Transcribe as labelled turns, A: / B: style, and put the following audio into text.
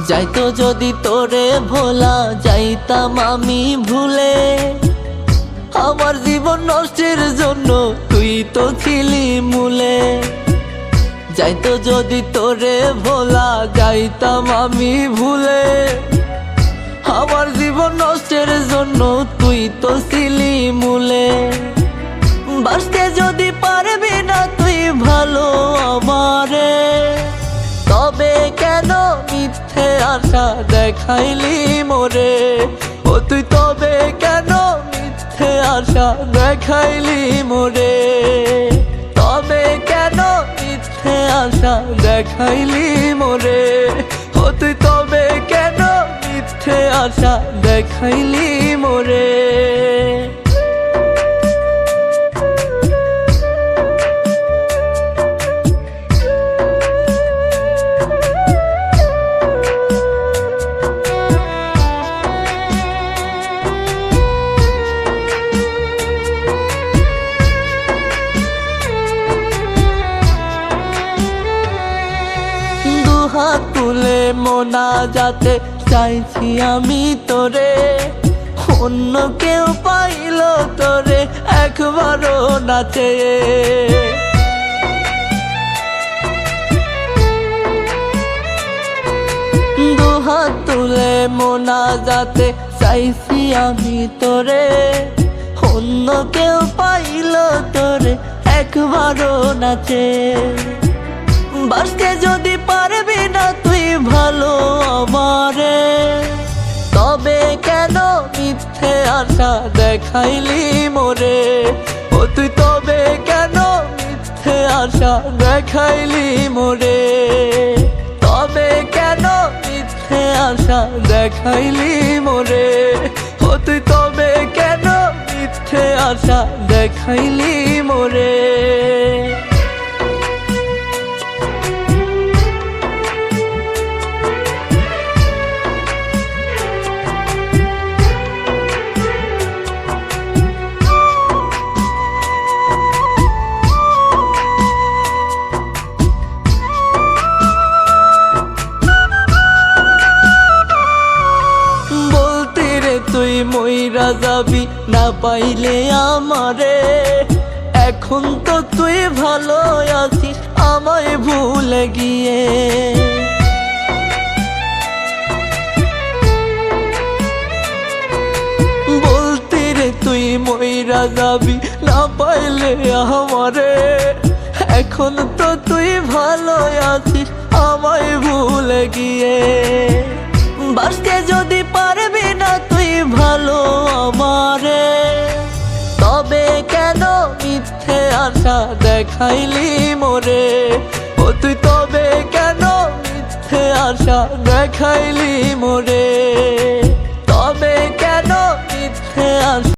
A: যাইতো যদি তোরে ভোলা যাইতাম আমি ভুলে, আমার জীবন নষ্টের জন্য তুই তো ছিলি মূলে। যাইতো যদি তোরে ভোলা যাইতাম আমি ভুলে, আমার জীবন নষ্টের জন্য তুই তো ছিলি মূলে। বাসতে যদি পারবি না তুই ভালো আমারে, তবে কেন মিথ্যে আশা দেখাইলি মোরে। ও তুই তবে কেন মিথ্যে আশা দেখাইলি মোরে, তবে কেন মিথ্যে আশা দেখাইলি মোরে। ও তুই তবে কেন মিথ্যে আশা দেখাইলি মোরে। হাত তুলে মোনাজাতে চাইছি আমি তোরে, অন্য কেউ পাইল তোরে একবারও না চেয়ে। দুহাত তুলে মোনাজাতে চাইছি আমি তোরে, অন্য কেউ পাইল তোরে একবারও না চেয়ে। বাসতে যদি পারবি না তুই ভালো আমারে, তবে কেন মিথ্যে আশা দেখাইলি মোরে। ও তুই তবে কেন মিথ্যে আশা দেখাইলি মোরে, তবে কেন মিথ্যে আশা দেখাইলি মোরে। ও তুই তবে কেন মিথ্যে আশা দেখাইলি মোরে। তুই মইরা যাবি না পাইলে আমারে, এখন তো তুই ভালো আছিস আমায় ভুলে গিয়ে। বলতি রে তুই মইরা যাবি না পাইলে আমারে, এখন তো তুই ভালো আছিস আমায় ভুলে গিয়ে। বাসতে যদি পারবি না তুই ভালো আমারে, তবে কেন মিথ্যে আশা দেখাইলি মোরে। ও তুই তবে কেন মিথ্যে আশা দেখাইলি মোরে, তবে কেন মিথ্যে আশা